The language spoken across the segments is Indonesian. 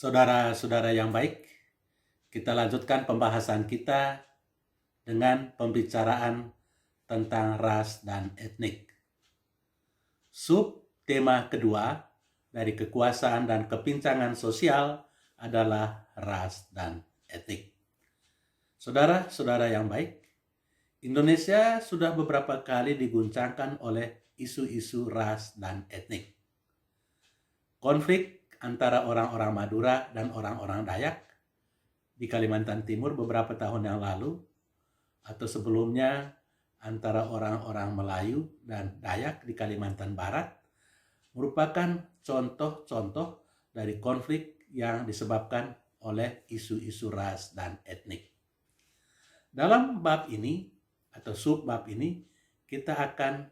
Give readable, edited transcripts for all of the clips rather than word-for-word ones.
Saudara-saudara yang baik, kita lanjutkan pembahasan kita dengan pembicaraan tentang ras dan etnik. Sub tema kedua dari kekuasaan dan kepincangan sosial adalah ras dan etnik. Saudara-saudara yang baik, Indonesia sudah beberapa kali diguncangkan oleh isu-isu ras dan etnik. Konflik antara orang-orang Madura dan orang-orang Dayak di Kalimantan Timur beberapa tahun yang lalu, atau sebelumnya antara orang-orang Melayu dan Dayak di Kalimantan Barat, merupakan contoh-contoh dari konflik yang disebabkan oleh isu-isu ras dan etnik. Dalam bab ini atau subbab ini, kita akan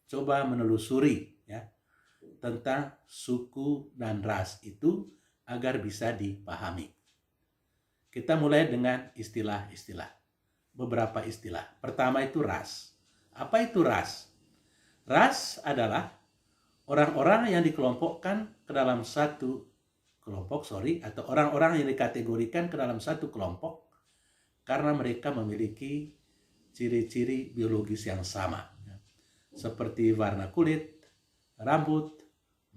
coba menelusuri tentang suku dan ras itu agar bisa dipahami. Kita mulai dengan istilah-istilah. Beberapa istilah. Pertama itu ras. Apa itu ras? Ras adalah orang-orang yang dikelompokkan ke dalam satu kelompok, atau orang-orang yang dikategorikan ke dalam satu kelompok karena mereka memiliki ciri-ciri biologis yang sama. Seperti warna kulit, rambut,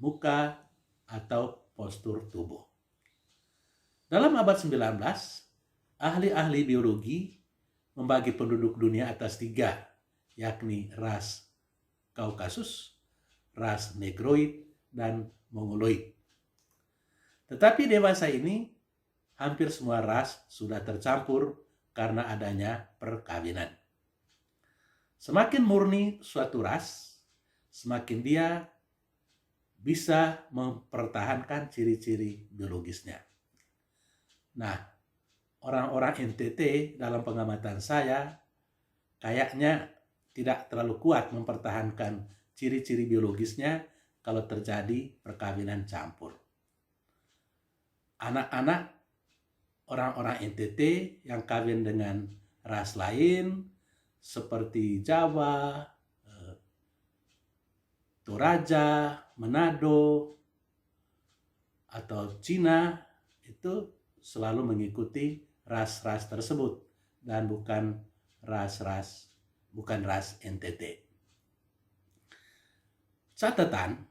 muka, atau postur tubuh. Dalam abad 19, ahli-ahli biologi membagi penduduk dunia atas 3, yakni ras Kaukasus, ras Negroid, dan Mongoloid. Tetapi dewasa ini, hampir semua ras sudah tercampur karena adanya perkawinan. Semakin murni suatu ras, semakin dia bisa mempertahankan ciri-ciri biologisnya. Nah, orang-orang NTT dalam pengamatan saya kayaknya tidak terlalu kuat mempertahankan ciri-ciri biologisnya kalau terjadi perkawinan campur. Anak-anak orang-orang NTT yang kawin dengan ras lain seperti Jawa, Toraja, Manado, atau Cina itu selalu mengikuti ras-ras tersebut dan bukan ras NTT. Catatan,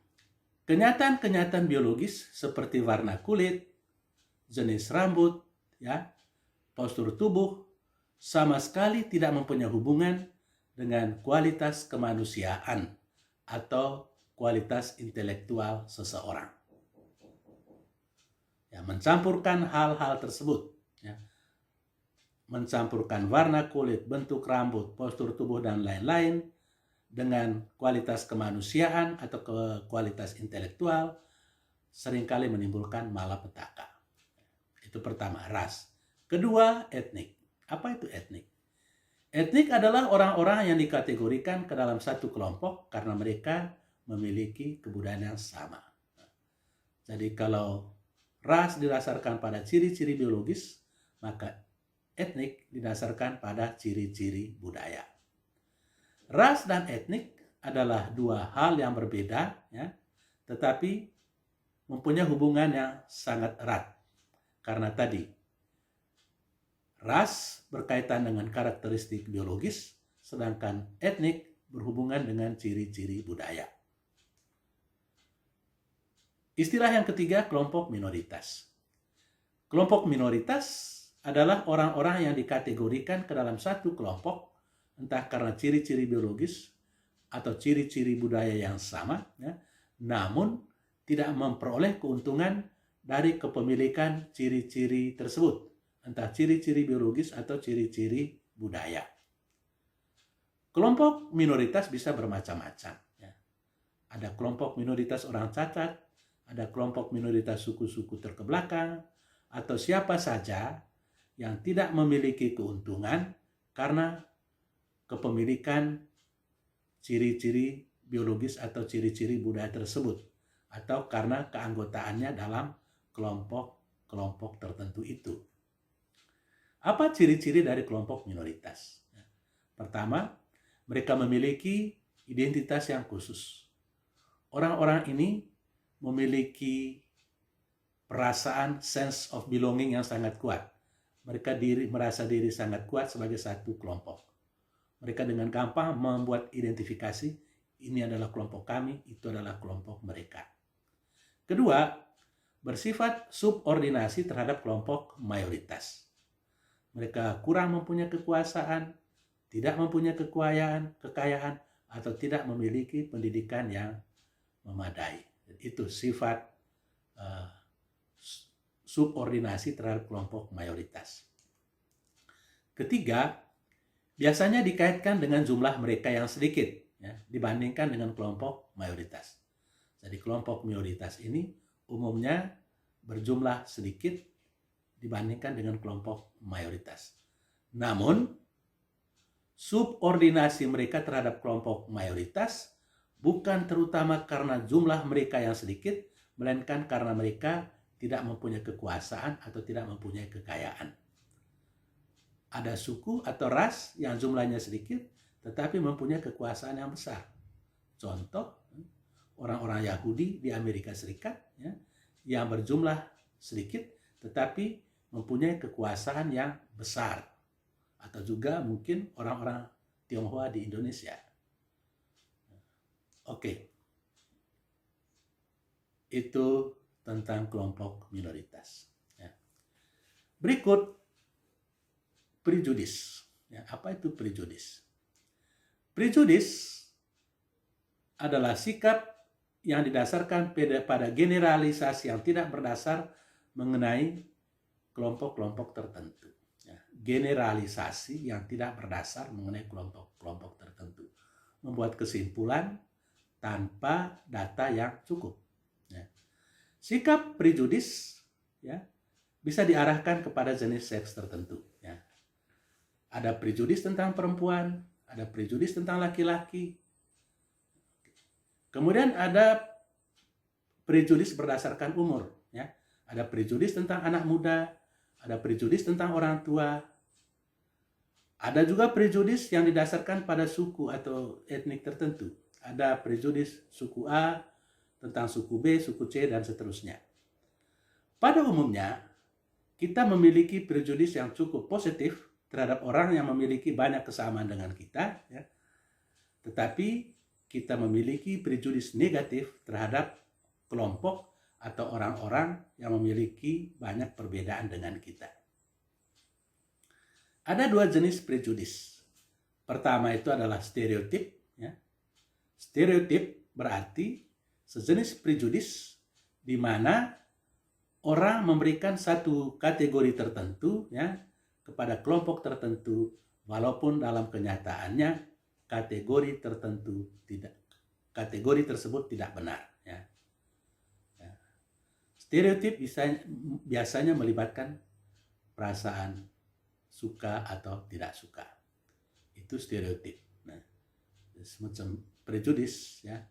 kenyataan-kenyataan biologis seperti warna kulit, jenis rambut, postur tubuh sama sekali tidak mempunyai hubungan dengan kualitas kemanusiaan atau kualitas intelektual seseorang. Mencampurkan hal-hal tersebut, mencampurkan warna kulit, bentuk rambut, postur tubuh, dan lain-lain dengan kualitas kemanusiaan atau kualitas intelektual seringkali menimbulkan malapetaka. Itu pertama, ras. Kedua, etnik. Apa itu etnik? Etnik adalah orang-orang yang dikategorikan ke dalam satu kelompok karena mereka memiliki kebudayaan yang sama. Jadi kalau ras didasarkan pada ciri-ciri biologis, maka etnik didasarkan pada ciri-ciri budaya. Ras dan etnik adalah dua hal yang berbeda, tetapi mempunyai hubungan yang sangat erat. Karena tadi, ras berkaitan dengan karakteristik biologis, sedangkan etnik berhubungan dengan ciri-ciri budaya. Istilah yang ketiga, kelompok minoritas. Kelompok minoritas adalah orang-orang yang dikategorikan ke dalam satu kelompok, entah karena ciri-ciri biologis atau ciri-ciri budaya yang sama, namun tidak memperoleh keuntungan dari kepemilikan ciri-ciri tersebut, entah ciri-ciri biologis atau ciri-ciri budaya. Kelompok minoritas bisa bermacam-macam. Ada kelompok minoritas orang cacat, ada kelompok minoritas suku-suku terkebelakang, atau siapa saja yang tidak memiliki keuntungan karena kepemilikan ciri-ciri biologis atau ciri-ciri budaya tersebut, atau karena keanggotaannya dalam kelompok-kelompok tertentu itu. Apa ciri-ciri dari kelompok minoritas? Pertama, mereka memiliki identitas yang khusus. Orang-orang ini memiliki perasaan sense of belonging yang sangat kuat. Mereka merasa diri sangat kuat sebagai satu kelompok. Mereka dengan gampang membuat identifikasi, ini adalah kelompok kami, itu adalah kelompok mereka. Kedua, bersifat subordinasi terhadap kelompok mayoritas. Mereka kurang mempunyai kekuasaan, tidak mempunyai kekayaan, atau tidak memiliki pendidikan yang memadai. Itu sifat subordinasi terhadap kelompok mayoritas. Ketiga, biasanya dikaitkan dengan jumlah mereka yang sedikit, ya, dibandingkan dengan kelompok mayoritas. Jadi kelompok mayoritas ini umumnya berjumlah sedikit dibandingkan dengan kelompok mayoritas. Namun, subordinasi mereka terhadap kelompok mayoritas bukan terutama karena jumlah mereka yang sedikit, melainkan karena mereka tidak mempunyai kekuasaan atau tidak mempunyai kekayaan. Ada suku atau ras yang jumlahnya sedikit, tetapi mempunyai kekuasaan yang besar. Contoh, orang-orang Yahudi di Amerika Serikat, ya, yang berjumlah sedikit, tetapi mempunyai kekuasaan yang besar. Atau juga mungkin orang-orang Tionghoa di Indonesia. Oke. Itu tentang kelompok minoritas. Ya. Berikut, prejudis. Ya, apa itu prejudis? Prejudis adalah sikap yang didasarkan pada generalisasi yang tidak berdasar mengenai kelompok-kelompok tertentu. Ya, generalisasi yang tidak berdasar mengenai kelompok-kelompok tertentu. Membuat kesimpulan tanpa data yang cukup. Ya. Sikap prejudis, ya, bisa diarahkan kepada jenis seks tertentu. Ya. Ada prejudis tentang perempuan, ada prejudis tentang laki-laki. Kemudian ada prejudis berdasarkan umur. Ya. Ada prejudis tentang anak muda, ada prejudis tentang orang tua. Ada juga prejudis yang didasarkan pada suku atau etnik tertentu. Ada prejudis suku A tentang suku B, suku C, dan seterusnya. Pada umumnya, kita memiliki prejudis yang cukup positif terhadap orang yang memiliki banyak kesamaan dengan kita, ya. Tetapi kita memiliki prejudis negatif terhadap kelompok atau orang-orang yang memiliki banyak perbedaan dengan kita. Ada dua jenis prejudis. Pertama itu adalah stereotip. Ya. Stereotip berarti sejenis prejudis di mana orang memberikan satu kategori tertentu, ya, kepada kelompok tertentu, walaupun dalam kenyataannya kategori tersebut tidak benar. Ya. Ya. Stereotip biasanya melibatkan perasaan suka atau tidak suka. Itu stereotip. Nah, semacam prejudis, ya,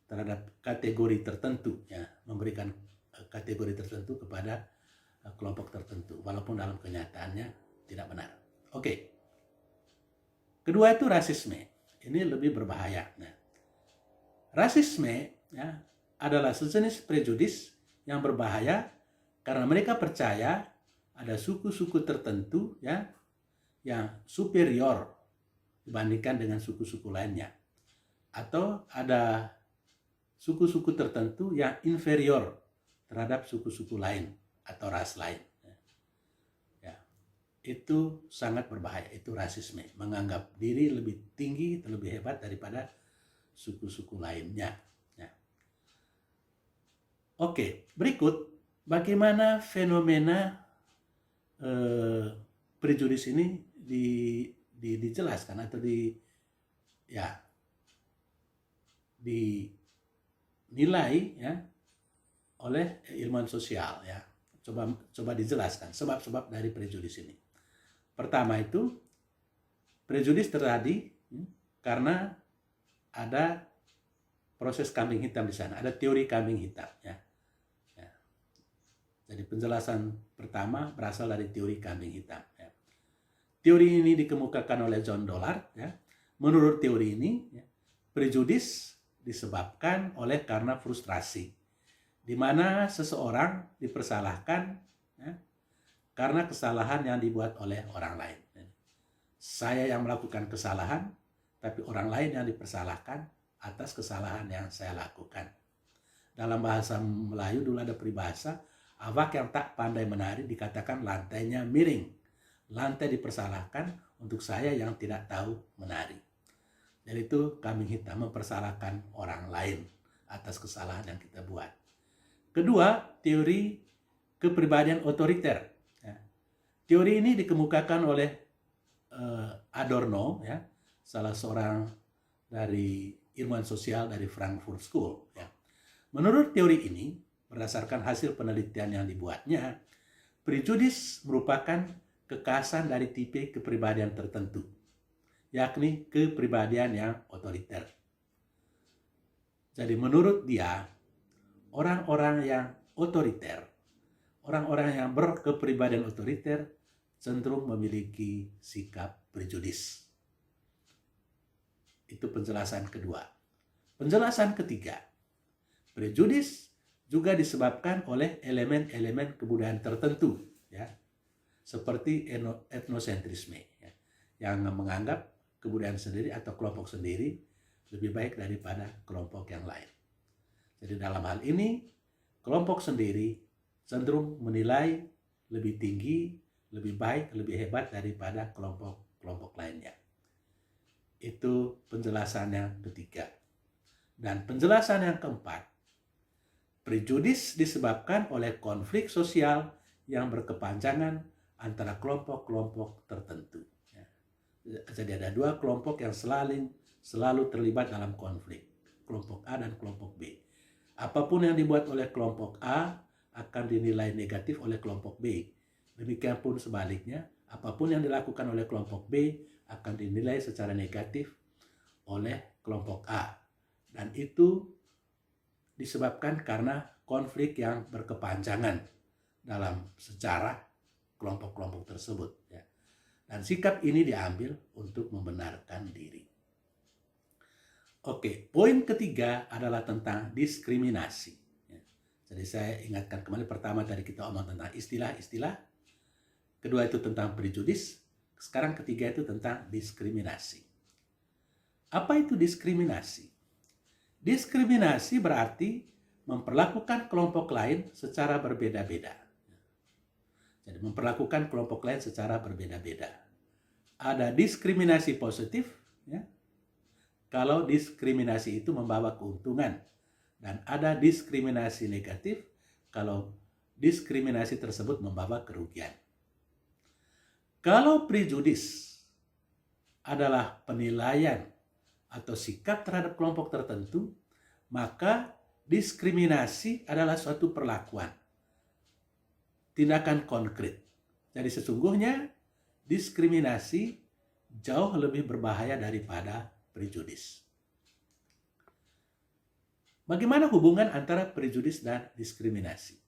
terhadap kategori tertentu, ya, memberikan kategori tertentu kepada kelompok tertentu, walaupun dalam kenyataannya tidak benar. Oke. Kedua itu rasisme. Ini lebih berbahaya. Nah, rasisme, ya, adalah sejenis prejudis yang berbahaya karena mereka percaya ada suku-suku tertentu, ya, yang superior dibandingkan dengan suku-suku lainnya. Atau ada suku-suku tertentu yang inferior terhadap suku-suku lain atau ras lain. Ya. Itu sangat berbahaya, itu rasisme. Menganggap diri lebih tinggi, lebih hebat daripada suku-suku lainnya. Ya. Oke, berikut bagaimana fenomena prejudis ini dijelaskan atau dinilai, ya, oleh ilmuwan sosial, ya. Coba dijelaskan sebab-sebab dari prejudis ini. Pertama itu prejudis terjadi karena ada proses kambing hitam di sana, ada teori kambing hitam, ya. Ya. Jadi penjelasan pertama berasal dari teori kambing hitam. Ya. Teori ini dikemukakan oleh John Dollard. Ya. Menurut teori ini, ya, prejudis disebabkan karena frustrasi, di di mana seseorang dipersalahkan ya, karena kesalahan yang dibuat oleh orang lain. Saya yang melakukan kesalahan, tapi orang lain yang dipersalahkan atas kesalahan yang saya lakukan. Dalam bahasa Melayu dulu ada peribahasa, awak yang tak pandai menari dikatakan lantainya miring. Lantai dipersalahkan untuk saya yang tidak tahu menari. Jadi itu kambing hitam mempersalahkan orang lain atas kesalahan yang kita buat. Kedua, teori kepribadian otoriter. Ya. Teori ini dikemukakan oleh Adorno, ya, salah seorang dari ilmuwan sosial dari Frankfurt School. Ya. Menurut teori ini, berdasarkan hasil penelitian yang dibuatnya, prejudis merupakan kekhasan dari tipe kepribadian tertentu, yakni kepribadian yang otoriter. Jadi menurut dia, orang-orang yang otoriter, orang-orang yang berkepribadian otoriter cenderung memiliki sikap prejudis. Itu penjelasan kedua. Penjelasan ketiga, prejudis juga disebabkan oleh elemen-elemen kebudayaan tertentu, ya, seperti etnosentrisme, ya, yang menganggap kebudayaan sendiri atau kelompok sendiri lebih baik daripada kelompok yang lain. Jadi dalam hal ini, kelompok sendiri cenderung menilai lebih tinggi, lebih baik, lebih hebat daripada kelompok-kelompok lainnya. Itu penjelasan yang ketiga. Dan penjelasan yang keempat, prejudis disebabkan oleh konflik sosial yang berkepanjangan antara kelompok-kelompok tertentu. Jadi ada dua kelompok yang selalu terlibat dalam konflik, kelompok A dan kelompok B. Apapun yang dibuat oleh kelompok A akan dinilai negatif oleh kelompok B. Demikian pun sebaliknya, apapun yang dilakukan oleh kelompok B akan dinilai secara negatif oleh kelompok A. Dan itu disebabkan karena konflik yang berkepanjangan dalam sejarah kelompok-kelompok tersebut. Ya. Dan sikap ini diambil untuk membenarkan diri. Oke, poin ketiga adalah tentang diskriminasi. Ya. Jadi saya ingatkan kembali, pertama tadi kita omong tentang istilah-istilah, kedua itu tentang prejudis, sekarang ketiga itu tentang diskriminasi. Apa itu diskriminasi? Diskriminasi berarti memperlakukan kelompok lain secara berbeda-beda. Jadi memperlakukan kelompok lain secara berbeda-beda. Ada diskriminasi positif, ya, kalau diskriminasi itu membawa keuntungan. Dan ada diskriminasi negatif kalau diskriminasi tersebut membawa kerugian. Kalau prejudis adalah penilaian atau sikap terhadap kelompok tertentu, maka diskriminasi adalah suatu perlakuan, tindakan konkret. Jadi sesungguhnya diskriminasi jauh lebih berbahaya daripada prejudis. Bagaimana hubungan antara prejudis dan diskriminasi?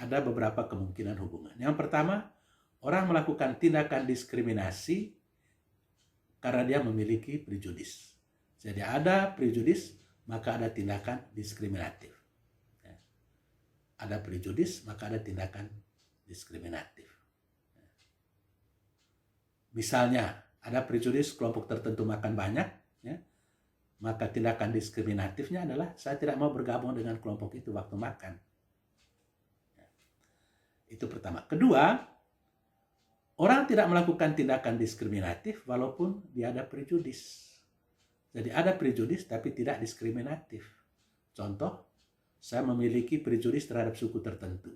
Ada beberapa kemungkinan hubungan. Yang pertama, orang melakukan tindakan diskriminasi karena dia memiliki prejudis. Jadi ada prejudis, maka ada tindakan diskriminatif. Ada prejudis, maka ada tindakan diskriminatif. Misalnya, ada prejudis kelompok tertentu makan banyak, ya, maka tindakan diskriminatifnya adalah saya tidak mau bergabung dengan kelompok itu waktu makan. Itu pertama. Kedua, orang tidak melakukan tindakan diskriminatif walaupun dia ada prejudis. Jadi ada prejudis tapi tidak diskriminatif. Contoh, saya memiliki prejudis terhadap suku tertentu.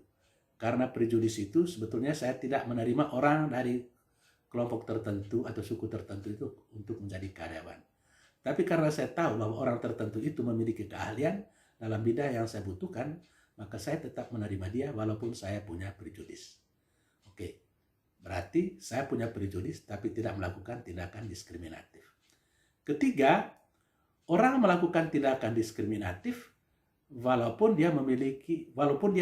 Karena prejudis itu sebetulnya saya tidak menerima orang dari kelompok tertentu atau suku tertentu itu untuk menjadi karyawan. Tapi karena saya tahu bahwa orang tertentu itu memiliki keahlian dalam bidang yang saya butuhkan, maka saya tetap menerima dia walaupun saya punya prejudis. Oke. Berarti saya punya prejudis tapi tidak melakukan tindakan diskriminatif. Ketiga, orang melakukan tindakan diskriminatif walaupun dia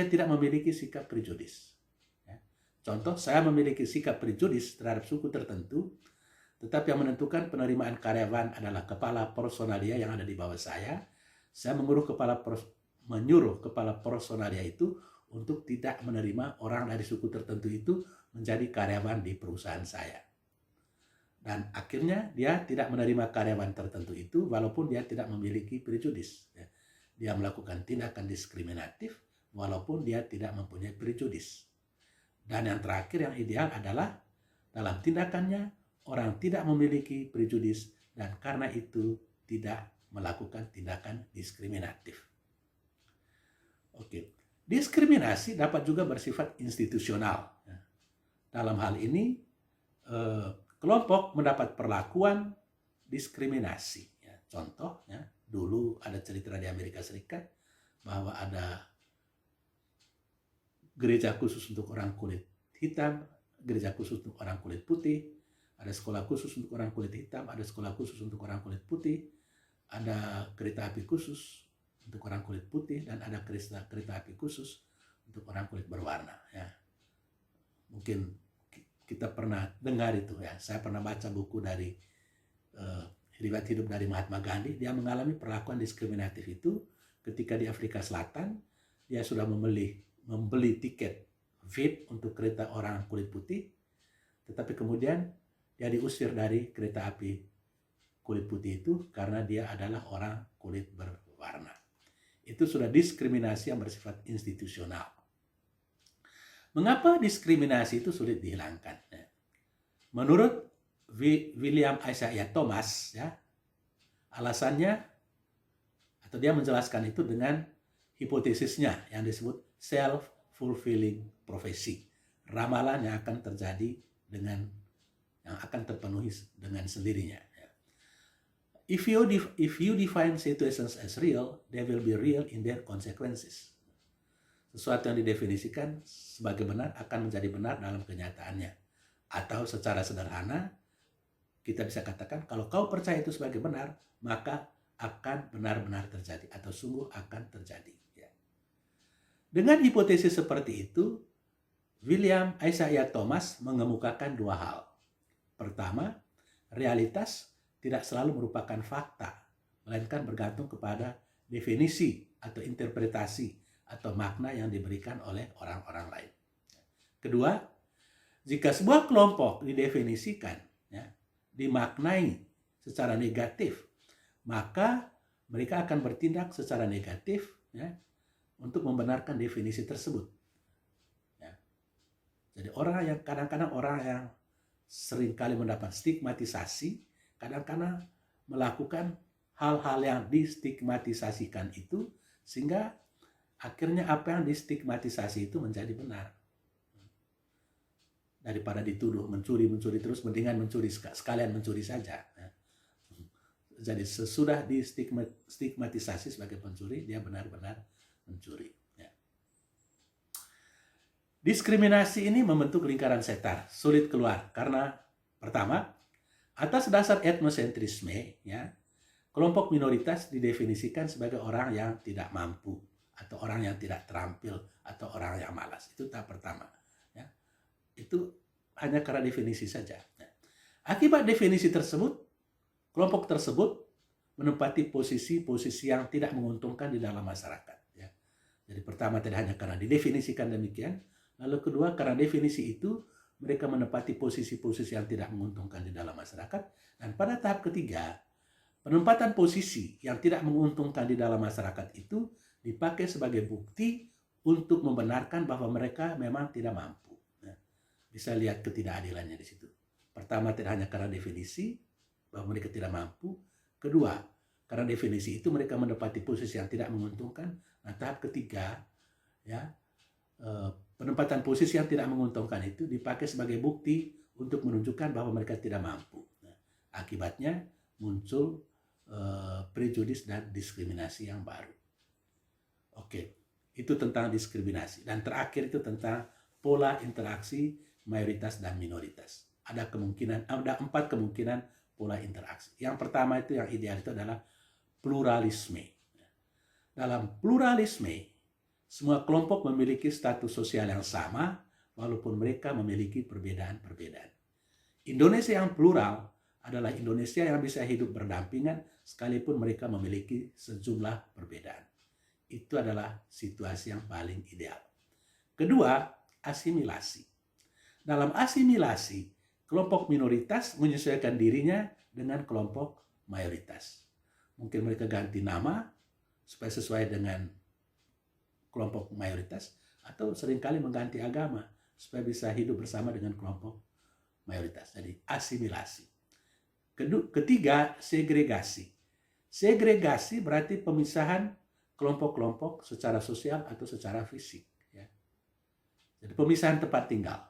tidak memiliki sikap prejudis. Ya. Contoh, saya memiliki sikap prejudis terhadap suku tertentu, tetapi yang menentukan penerimaan karyawan adalah kepala personalia yang ada di bawah saya. Saya mengurus kepala menyuruh kepala personalia itu untuk tidak menerima orang dari suku tertentu itu menjadi karyawan di perusahaan saya. Dan akhirnya dia tidak menerima karyawan tertentu itu walaupun dia tidak memiliki prejudis. Dia melakukan tindakan diskriminatif walaupun dia tidak mempunyai prejudis. Dan yang terakhir yang ideal adalah dalam tindakannya orang tidak memiliki prejudis dan karena itu tidak melakukan tindakan diskriminatif. Oke. Diskriminasi dapat juga bersifat institusional. Dalam hal ini, kelompok mendapat perlakuan diskriminasi. Contohnya, dulu ada cerita di Amerika Serikat bahwa ada gereja khusus untuk orang kulit hitam, gereja khusus untuk orang kulit putih, ada sekolah khusus untuk orang kulit hitam, ada sekolah khusus untuk orang kulit putih, ada kereta api khusus untuk orang kulit putih, dan ada kereta api khusus untuk orang kulit berwarna. Ya. Mungkin kita pernah dengar itu ya. Saya pernah baca buku dari riwayat hidup dari Mahatma Gandhi. Dia mengalami perlakuan diskriminatif itu ketika di Afrika Selatan dia sudah membeli tiket VIP untuk kereta orang kulit putih, tetapi kemudian dia diusir dari kereta api kulit putih itu karena dia adalah orang kulit berwarna. Itu sudah diskriminasi yang bersifat institusional. Mengapa diskriminasi itu sulit dihilangkan? Menurut William Isaiah Thomas, ya, alasannya atau dia menjelaskan itu dengan hipotesisnya yang disebut self-fulfilling prophecy, ramalan yang akan terjadi yang akan terpenuhi dengan sendirinya. If you define situations as real, they will be real in their consequences. Sesuatu yang didefinisikan sebagai benar akan menjadi benar dalam kenyataannya. Atau secara sederhana, kita bisa katakan kalau kau percaya itu sebagai benar, maka akan benar-benar terjadi atau sungguh akan terjadi. Ya. Dengan hipotesis seperti itu, William Isaiah Thomas mengemukakan dua hal. Pertama, realitas tidak selalu merupakan fakta, melainkan bergantung kepada definisi atau interpretasi atau makna yang diberikan oleh orang-orang lain. Kedua, jika sebuah kelompok didefinisikan, ya, dimaknai secara negatif, maka mereka akan bertindak secara negatif, ya, untuk membenarkan definisi tersebut. Ya. Jadi kadang-kadang orang yang seringkali mendapat stigmatisasi, kadang-kadang melakukan hal-hal yang distigmatisasikan itu, sehingga akhirnya apa yang distigmatisasi itu menjadi benar. Daripada dituduh mencuri terus, mendingan mencuri sekalian mencuri saja. Jadi sesudah distigmatisasi sebagai pencuri, dia benar-benar mencuri. Ya. Diskriminasi ini membentuk lingkaran setan, sulit keluar karena pertama, atas dasar etnosentrisme, ya, kelompok minoritas didefinisikan sebagai orang yang tidak mampu, atau orang yang tidak terampil, atau orang yang malas. Itu tahap pertama. Ya. Itu hanya karena definisi saja. Ya. Akibat definisi tersebut, kelompok tersebut menempati posisi-posisi yang tidak menguntungkan di dalam masyarakat. Ya. Jadi pertama tidak hanya karena didefinisikan demikian, lalu kedua karena definisi itu mereka menempati posisi-posisi yang tidak menguntungkan di dalam masyarakat. Dan pada tahap ketiga, penempatan posisi yang tidak menguntungkan di dalam masyarakat itu dipakai sebagai bukti untuk membenarkan bahwa mereka memang tidak mampu. Nah, bisa lihat ketidakadilannya di situ. Pertama, tidak hanya karena definisi bahwa mereka tidak mampu. Kedua, karena definisi itu mereka menempati posisi yang tidak menguntungkan. Nah, tahap ketiga, ya, penempatan posisi yang tidak menguntungkan itu dipakai sebagai bukti untuk menunjukkan bahwa mereka tidak mampu. Nah, akibatnya muncul prejudis dan diskriminasi yang baru. Oke, itu tentang diskriminasi. Dan terakhir itu tentang pola interaksi mayoritas dan minoritas. Ada 4 kemungkinan pola interaksi. Yang pertama itu yang ideal itu adalah pluralisme. Dalam pluralisme, semua kelompok memiliki status sosial yang sama, walaupun mereka memiliki perbedaan-perbedaan. Indonesia yang plural adalah Indonesia yang bisa hidup berdampingan, sekalipun mereka memiliki sejumlah perbedaan. itu adalah situasi yang paling ideal. Kedua, asimilasi. Dalam asimilasi, kelompok minoritas menyesuaikan dirinya dengan kelompok mayoritas. Mungkin mereka ganti nama supaya sesuai dengan kelompok mayoritas, atau seringkali mengganti agama supaya bisa hidup bersama dengan kelompok mayoritas. Jadi asimilasi. Ketiga, segregasi. Segregasi berarti pemisahan kelompok-kelompok secara sosial atau secara fisik. Ya. Jadi pemisahan tempat tinggal.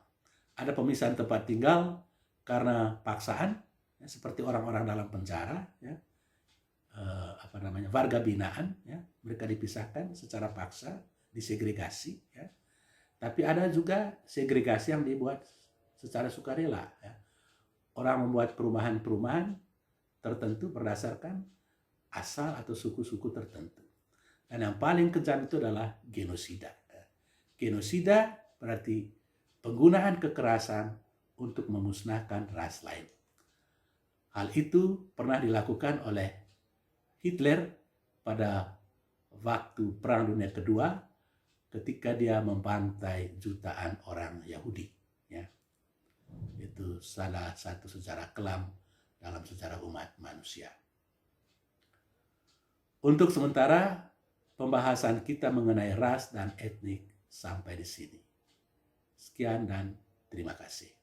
Ada pemisahan tempat tinggal karena paksaan, ya, seperti orang-orang dalam penjara, ya, warga binaan, ya, mereka dipisahkan secara paksa, disegregasi. Ya. Tapi ada juga segregasi yang dibuat secara sukarela. Ya. Orang membuat perumahan-perumahan tertentu berdasarkan asal atau suku-suku tertentu. Dan yang paling kejam itu adalah genosida. Genosida berarti penggunaan kekerasan untuk memusnahkan ras lain. Hal itu pernah dilakukan oleh Hitler pada waktu Perang Dunia Kedua ketika dia membantai jutaan orang Yahudi. Ya. Itu salah satu sejarah kelam dalam sejarah umat manusia. Untuk sementara, pembahasan kita mengenai ras dan etnik sampai di sini. Sekian dan terima kasih.